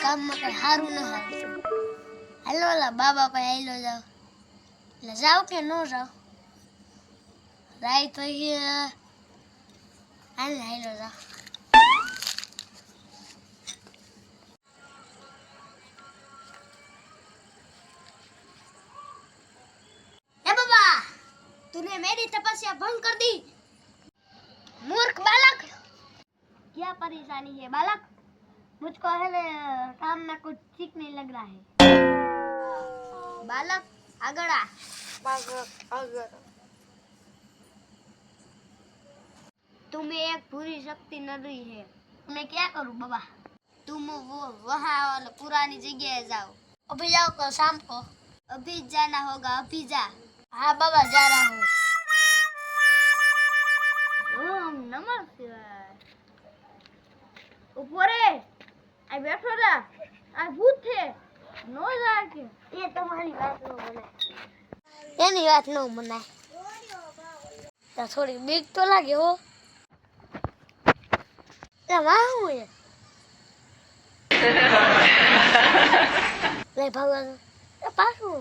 કામમાં કઈ સારું ન હાલતું. હાલો ઓલા બાબા પાસે હાલો જાવ. એટલે જાવ કે ન જાવ? રાય તો હાલ હાલો જાવ. ए बाबा, तूने मेरी तपस्या भंग कर दी। मूर्ख बालक, क्या परेशानी है बालक? मुझको है काम में कुछ ठीक नहीं लग रहा है। बालक આગળ આ. तुम्हें एक बुरी शक्ति न रही है. मैं क्या करूं बाबा? तुम वो वहाँ पुरानी जगह जाओ. अभी जाओ को शाम को? अभी जाना होगा, अभी जा. हाँ बाबा जा रहा हूँ. ओम नमः शिवाय. ऊपरे आ बैठो रा. आ भूत थे नो जाके. ये तुम्हारी बात नो मनाय. એની વાત નો મનાય. તો થોડી બીક તો લાગે હો. વાહ હું એ લે ભગવાન પાછું